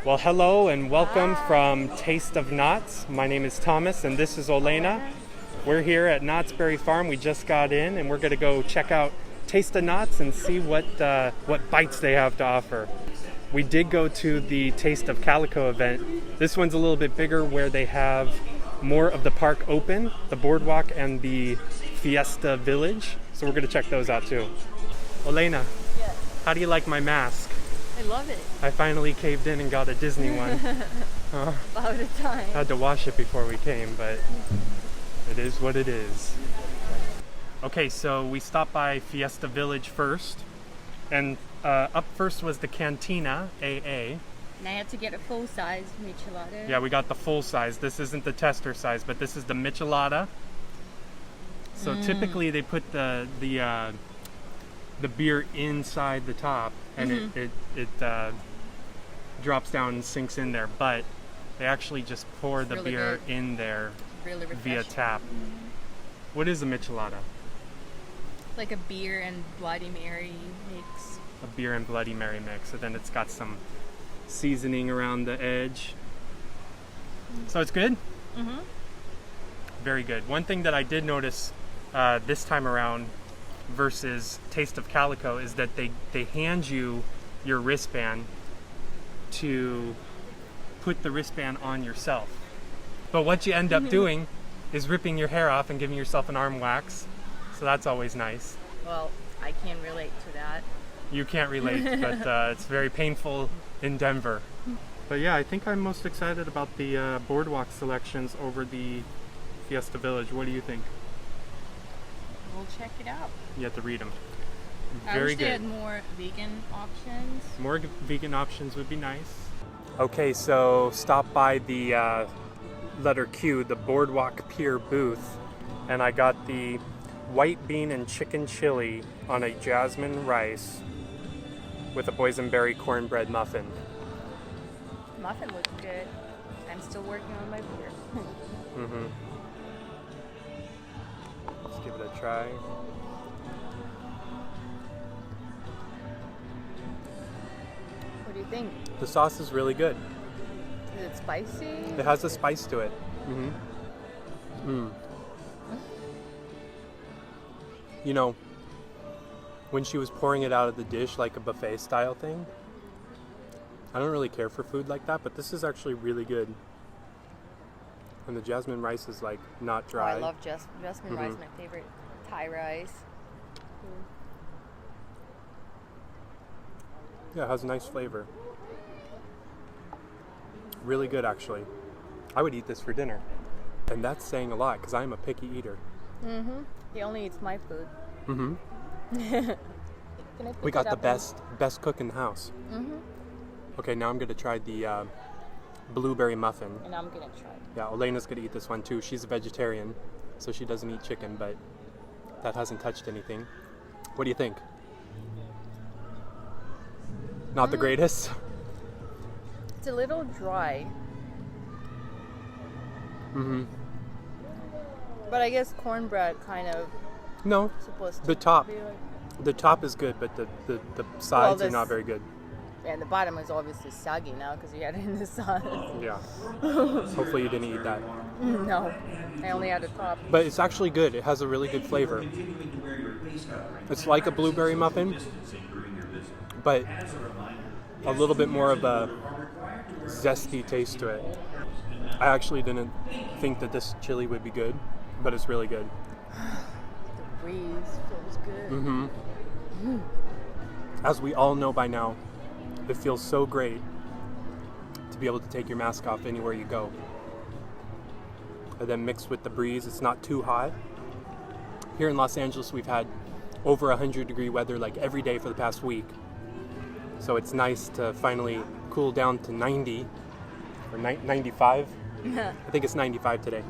Well, hello and welcome from Taste of Knott's. My name is Thomas and this is Olena. We're here at Knott's Berry Farm. We just got in and we're going to go check out Taste of Knott's and see what bites they have to offer. We did go to the Taste of Calico event. This one's a little bit bigger where they have more of the park open, the Boardwalk and the Fiesta Village. So we're going to check those out too. Olena, yes. How do you like my mask? I love it. I finally caved in and got a Disney one. About a time. I had to wash it before we came, but it is what it is. Okay, so we stopped by Fiesta Village first, and up first was the Cantina AA. And I had to get a full-size michelada. Yeah, we got the full size. This isn't the tester size, but this is the michelada. So typically they put the beer inside the top, and it drops down and sinks in there. But they actually just pour the beer in there via tap. What is a michelada? Like a beer and Bloody Mary mix. A beer and Bloody Mary mix. And then it's got some seasoning around the edge. So it's good? Mm-hmm. Very good. One thing that I did notice this time around versus Taste of Calico is that they hand you your wristband to put the wristband on yourself. But what you end up doing is ripping your hair off and giving yourself an arm wax. So that's always nice. Well, I can't relate to that. You can't relate, but it's very painful in Denver. But yeah, I think I'm most excited about the Boardwalk selections over the Fiesta Village. What do you think? We'll check it out. You have to read them. I wish they had more vegan options. More vegan options would be nice. Okay, so stop by the letter Q, the Boardwalk Pier booth, and I got the white bean and chicken chili on a jasmine rice with a boysenberry cornbread muffin. Muffin looks good. I'm still working on my beer. Mm-hmm. Let's give it a try. What do you think? The sauce is really good. Is it spicy? It has a spice to it. Mm-hmm. Mm. You know, when she was pouring it out of the dish like a buffet style thing, I don't really care for food like that, but this is actually really good. And the jasmine rice is like not dry. Oh, I love jasmine rice, my favorite Thai rice. Yeah, it has a nice flavor. Really good, actually. I would eat this for dinner. And that's saying a lot, because I am a picky eater. Mm-hmm. He only eats my food. Mm-hmm. We got the best cook in the house. Mm-hmm. Okay, now I'm going to try the blueberry muffin. And I'm going to try. Yeah, Olena's going to eat this one too. She's a vegetarian, so she doesn't eat chicken, but that hasn't touched anything. What do you think? Not the greatest? It's a little dry. Mm-hmm. But I guess cornbread kind of supposed to the top. be like... The top is good, but the sides are not very good. And the bottom is obviously soggy now because you had it in the sauce. Yeah. Hopefully you didn't eat that. No, I only had the top. But it's actually good. It has a really good flavor. It's like a blueberry muffin, but a little bit more of a zesty taste to it. I actually didn't think that this chili would be good, but it's really good. The breeze feels good. Mm-hmm. As we all know by now, it feels so great to be able to take your mask off anywhere you go. And then mixed with the breeze, it's not too hot. Here in Los Angeles, we've had over 100-degree weather like every day for the past week. So it's nice to finally cool down to 90 or 95. I think it's 95 today.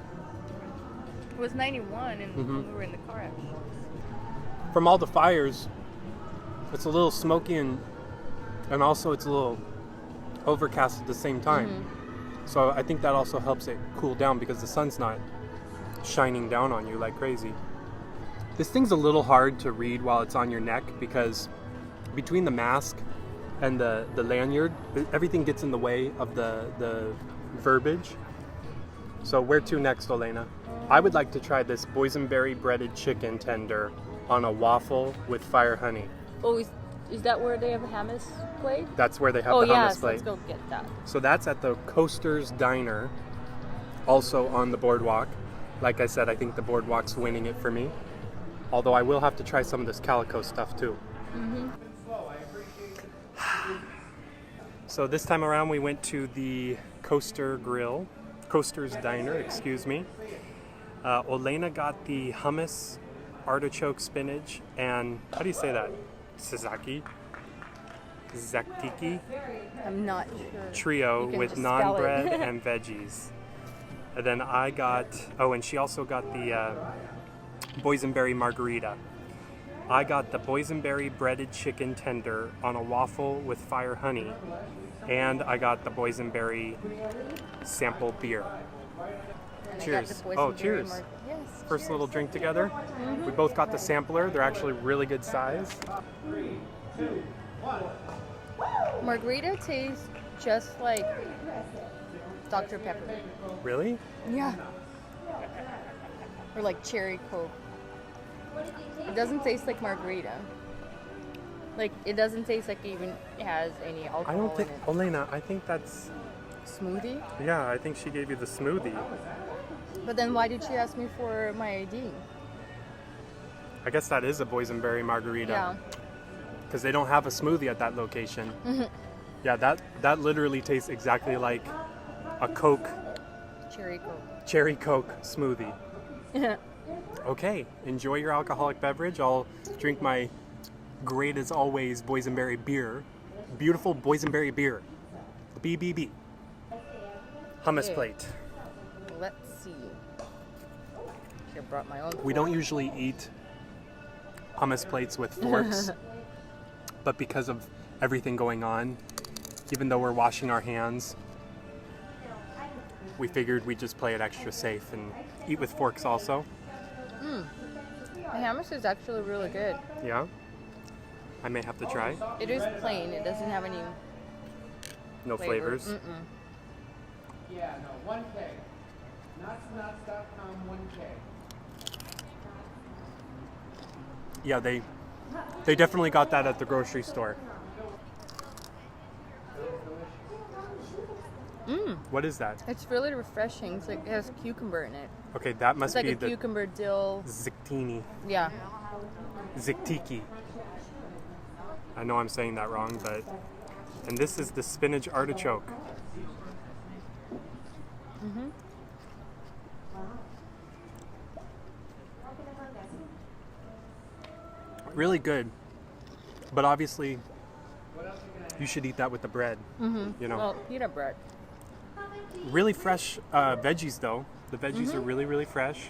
It was 91 and we were in the car actually. From all the fires, it's a little smoky and also it's a little overcast at the same time. So I think that also helps it cool down because the sun's not shining down on you like crazy. This thing's a little hard to read while it's on your neck because between the mask and the lanyard, everything gets in the way of the verbiage. So where to next, Olena? I would like to try this boysenberry breaded chicken tender on a waffle with fire honey. Oh, is that where they have a hummus plate? That's where they have the hummus plate. Let's go get that. So that's at the Coasters Diner, also on the Boardwalk. Like I said, I think the Boardwalk's winning it for me. Although I will have to try some of this Calico stuff too. Mm-hmm. So this time around we went to the Coasters Diner, excuse me. Olena got the hummus, artichoke spinach, and how do you say that? Sazaki? Zaktiki? I'm not sure. Trio with naan bread and veggies. And then I got, and she also got the boysenberry margarita. I got the boysenberry breaded chicken tender on a waffle with fire honey. And I got the boysenberry sample beer. Cheers. Cheers. Yes, First cheers. Little drink together. Mm-hmm. We both got the sampler. They're actually really good size. 3, 2, 1. Margarita tastes just like Dr. Pepper. Really? Yeah. Or like cherry Coke. It doesn't taste like margarita. Like, it doesn't taste like it even has any alcohol I don't think, in it. Olena, I think that's... Smoothie? Yeah, I think she gave you the smoothie. But then why did she ask me for my ID? I guess that is a boysenberry margarita. Yeah. Because they don't have a smoothie at that location. Mm-hmm. Yeah, that literally tastes exactly like a Coke. Cherry Coke smoothie. Okay, enjoy your alcoholic beverage. I'll drink my great as always boysenberry beer. Beautiful boysenberry beer. BBB. Hummus plate. Let's see. I brought my own fork. We don't usually eat hummus plates with forks, but because of everything going on, even though we're washing our hands, we figured we'd just play it extra safe and eat with forks also. The hummus is actually really good. Yeah? I may have to try. It is plain. It doesn't have any No flavors. Mm-mm. Yeah, no, 1K. Nuts.com 1K. Yeah, they definitely got that at the grocery store. What is that? It's really refreshing. It's like it has cucumber in it. Okay, that must It's like be a the cucumber dill. ziktini. Yeah. Ziktiki. I know I'm saying that wrong, but... And this is the spinach artichoke. Mm-hmm. Really good. But obviously, you should eat that with the bread. Mm-hmm. You know? Well, pita bread. Really fresh veggies, though. The veggies are really, really fresh.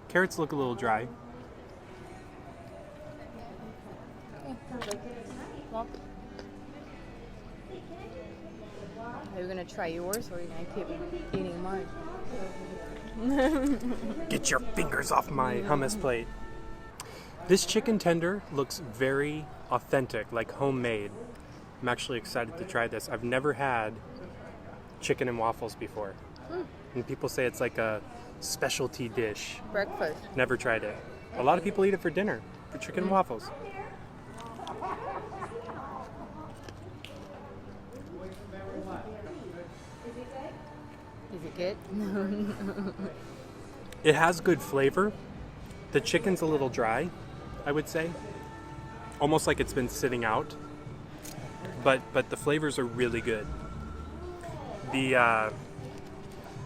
Carrots look a little dry. Well, are you gonna try yours, or are you gonna keep eating mine? Get your fingers off my hummus plate. This chicken tender looks very authentic, like homemade. I'm actually excited to try this. I've never had chicken and waffles before. And people say it's like a specialty dish. Breakfast. Never tried it. A lot of people eat it for dinner, for chicken and waffles. Is it good? It has good flavor. The chicken's a little dry, I would say. Almost like it's been sitting out. But the flavors are really good. The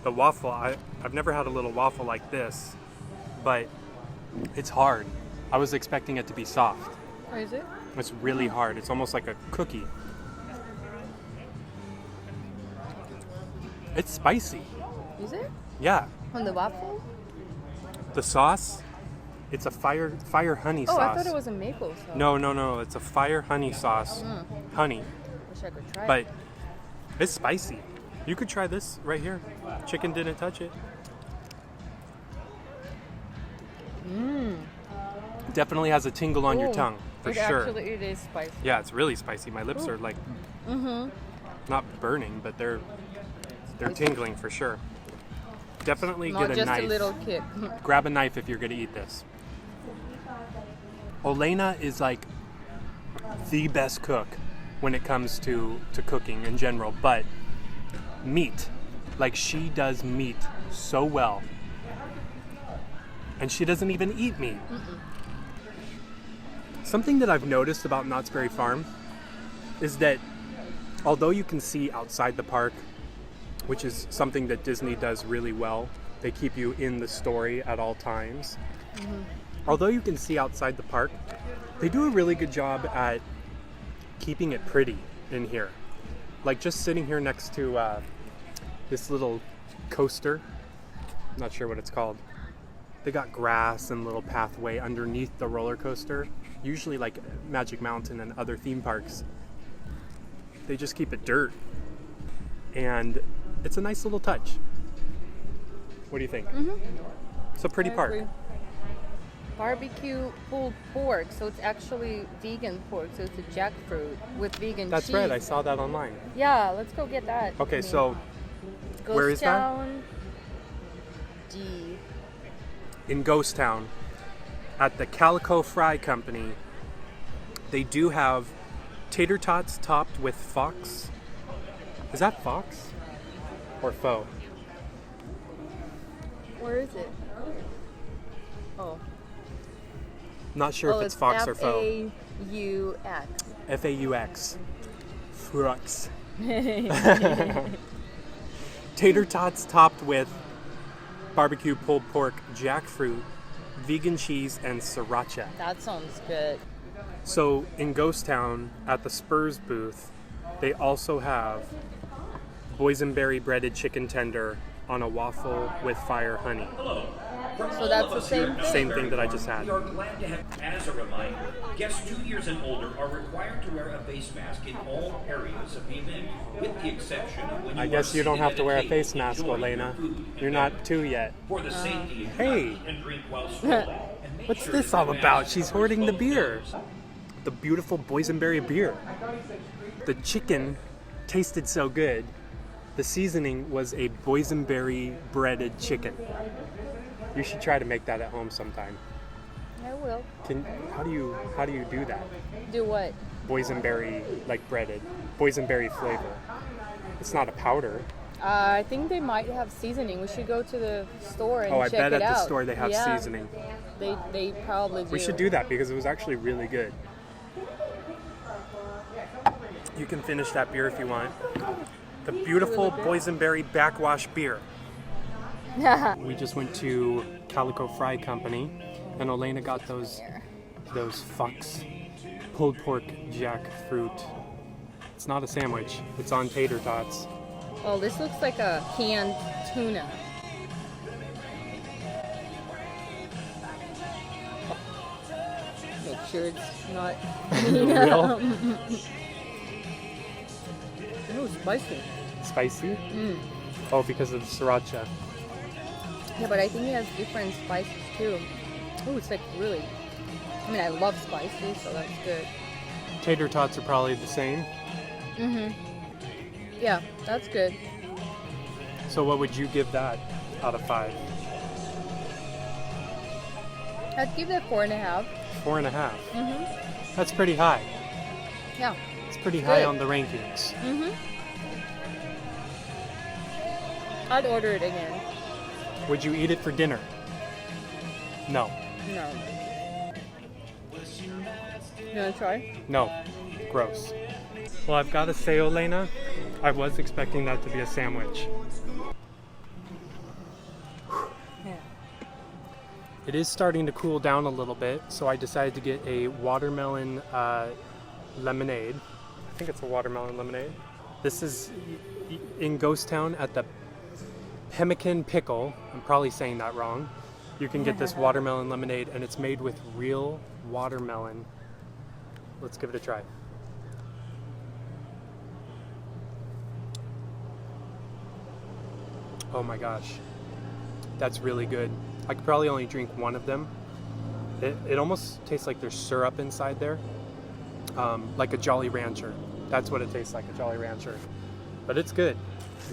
waffle, I've never had a little waffle like this, but it's hard. I was expecting it to be soft. Or is it? It's really hard. It's almost like a cookie. It's spicy. Is it? Yeah. On the waffle? The sauce, it's a fire honey sauce. Oh, I thought it was a maple sauce. No. It's a fire honey sauce. Honey. Wish I could try But it. it's spicy. You could try this right here. Chicken didn't touch it. Definitely has a tingle on your tongue, for sure. Actually, it is spicy. Yeah, it's really spicy. My lips are like Mm-hmm. Not burning, but they're tingling for sure. Definitely Not get a just knife. a little kick. Grab a knife if you're going to eat this. Olena is like the best cook when it comes to cooking in general, but meat, like she does meat so well. And she doesn't even eat meat. Mm-mm. Something that I've noticed about Knott's Berry Farm is that although you can see outside the park, which is something that Disney does really well, they keep you in the story at all times. Mm-hmm. Although you can see outside the park, they do a really good job at keeping it pretty in here. Like just sitting here next to this little coaster, not sure what it's called. They got grass and little pathway underneath the roller coaster. Usually like Magic Mountain and other theme parks, they just keep it dirt. And it's a nice little touch. What do you think? Mm-hmm. It's a pretty park. Agree. Barbecue pulled pork, so it's actually vegan pork, so it's a jackfruit with vegan That's cheese. right, I saw that online. Yeah, let's go get that. Okay, so Ghost where is that? Town D. In Ghost Town, at the Calico Fry company, they do have tater tots topped with fox. Is that fox or faux? Where is it? Oh. Not sure if it's fox or faux. F-A-U-X. F-A-U-X. Frux. Tater tots topped with barbecue pulled pork, jackfruit, vegan cheese, and sriracha. That sounds good. So in Ghost Town, at the Spurs booth, they also have boysenberry breaded chicken tender on a waffle with fire honey. So that's the same thing? Same thing that I just had. We are glad to have, as a reminder, guests 2 years and older are required to wear a face mask in all areas of the event, with the exception of when you I guess you don't have to wear a face mask, enjoying your Olena. food You're not 2 yet. For the safety of Hey. and drink while strolling. And make What's sure this to all wear about? masks She's for hoarding the both beer. pairs. The beautiful boysenberry beer. The chicken tasted so good. The seasoning was a boysenberry breaded chicken. You should try to make that at home sometime. I will. How do you do that? Do what? Boysenberry like breaded. Boysenberry flavor. It's not a powder. I think they might have seasoning. We should go to the store and Oh, I check bet it at out. the store they have Yeah, seasoning. They probably do. We should do that because it was actually really good. You can finish that beer if you want. The beautiful boysenberry backwash beer. We just went to Calico Fry Company, and Olena got those Fox pulled pork jackfruit. It's not a sandwich. It's on tater tots. Oh, this looks like a canned tuna. Make sure it's not Real? Oh, spicy. Spicy? Oh, because of the sriracha. Yeah, but I think it has different spices too. Oh, it's like really. I mean, I love spicy, so that's good. Tater tots are probably the same. Yeah, that's good. So what would you give that out of 5? I'd give it 4.5. 4.5. That's pretty high. Yeah. It's pretty high Good. on the rankings. I'd order it again. Would you eat it for dinner? No. No. You wanna try? No. Gross. Well, I've got to say, Olena, I was expecting that to be a sandwich. Yeah. It is starting to cool down a little bit, so I decided to get a watermelon lemonade. I think it's a watermelon lemonade. This is in Ghost Town at the Pemmican Pickle. I'm probably saying that wrong. You can get this watermelon lemonade, and it's made with real watermelon. Let's give it a try. Oh my gosh, that's really good. I could probably only drink one of them. It almost tastes like there's syrup inside there, like a Jolly Rancher. That's what it tastes like, a Jolly Rancher. But it's good.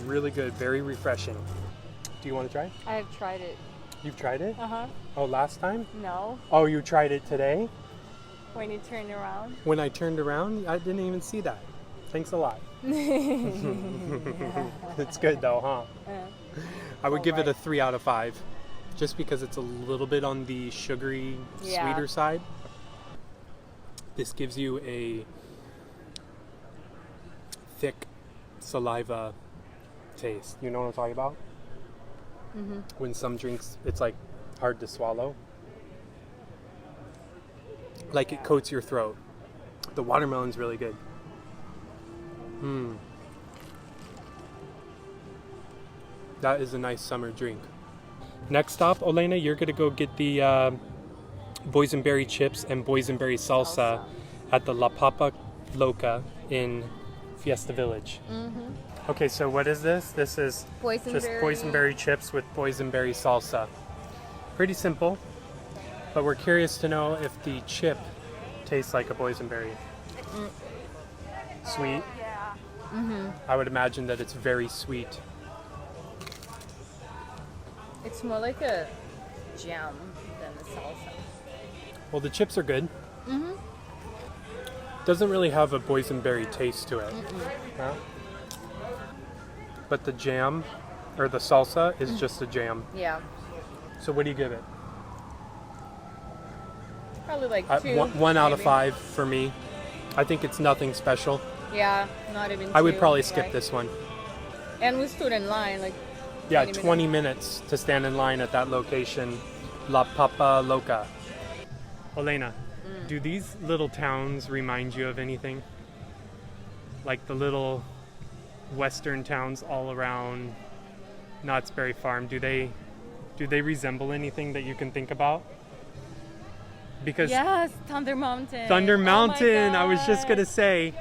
Really good. Very refreshing. Do you want to try? I have tried it. You've tried it? Uh-huh. Oh, last time? No. Oh, you tried it today? When you turned around. When I turned around, I didn't even see that. Thanks a lot. It's good though, huh? I would give it a 3 out of 5. Just because it's a little bit on the sugary, sweeter side. This gives you a thick saliva taste. You know what I'm talking about? Mm-hmm. When some drinks, it's like hard to swallow. Like it coats your throat. The watermelon's really good. That is a nice summer drink. Next stop, Olena, you're gonna go get the boysenberry chips and boysenberry salsa at the La Papa Loca in Fiesta Village. Mm-hmm. Okay, so what is this? This is just boysenberry chips with boysenberry salsa. Pretty simple, but we're curious to know if the chip tastes like a boysenberry. Sweet? Mm-hmm. I would imagine that it's very sweet. It's more like a jam than the salsa. Well, the chips are good. Mm-hmm. Doesn't really have a boysenberry taste to it. Huh? But the jam, or the salsa, is just a jam. Yeah. So what do you give it? Probably like 2. 1 out of maybe. 5 for me. I think it's nothing special. Yeah, not even 2. I would probably skip this one. And we stood in line like 20 minutes to stand in line at that location, La Papa Loca. Olena, do these little towns remind you of anything? Like the little western towns all around Knott's Berry Farm, do they resemble anything that you can think about? Because yes, Thunder Mountain. Thunder Mountain, Oh my I was just God. gonna say,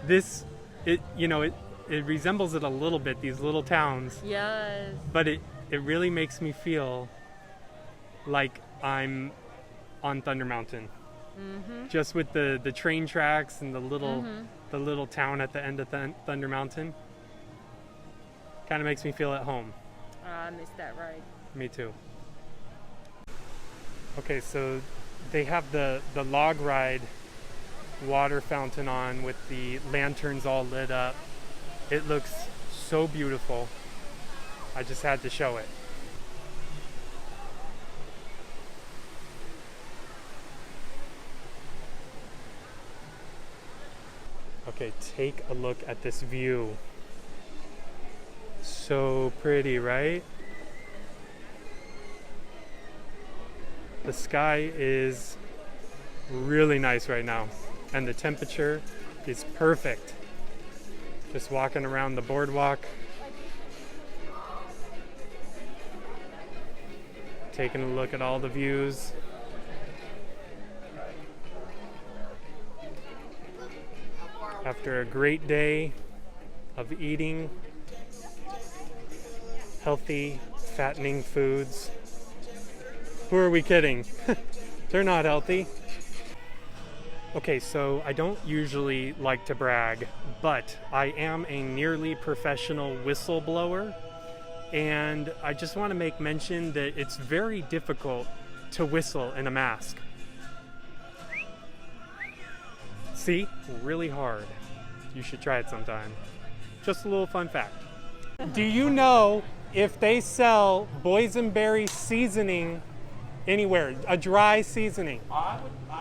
it resembles it a little bit, these little towns. Yes. But it really makes me feel like I'm on Thunder Mountain. Mm-hmm. Just with the train tracks and the little town at the end of Thunder Mountain. Kind of makes me feel at home. I missed that ride. Me too. Okay, so they have the log ride water fountain on with the lanterns all lit up. It looks so beautiful. I just had to show it. Okay, take a look at this view. So pretty, right? The sky is really nice right now, and the temperature is perfect. Just walking around the boardwalk, taking a look at all the views. After a great day of eating healthy, fattening foods. Who are we kidding? They're not healthy. Okay, so I don't usually like to brag, but I am a nearly professional whistleblower, and I just want to make mention that it's very difficult to whistle in a mask. See? Really hard. You should try it sometime. Just a little fun fact. Do you know if they sell boysenberry seasoning anywhere? A dry seasoning? I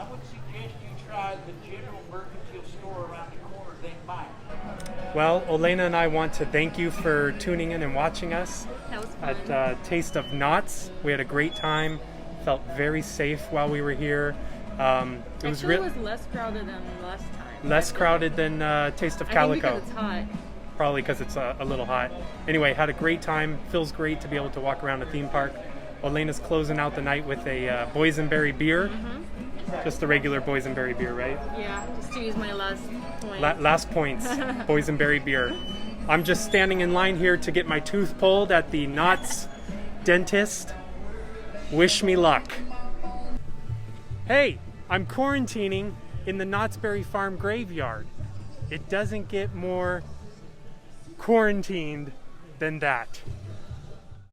would suggest you try the general mercantile store around the corner, then buy it. Well, Olena and I want to thank you for tuning in and watching us That was fun. at Taste of Knott's. We had a great time. Felt very safe while we were here. It was Actually, it was less crowded than last time. less crowded than Taste of I think Calico. because it's hot. Probably because it's a little hot. Anyway, had a great time. Feels great to be able to walk around a theme park. Olena's closing out the night with a boysenberry beer. Mm-hmm. Just a regular boysenberry beer, right? Yeah, just to use my last point. Last points, boysenberry beer. I'm just standing in line here to get my tooth pulled at the Knott's dentist. Wish me luck. Hey, I'm quarantining in the Knott's Berry Farm graveyard. It doesn't get more quarantined than that.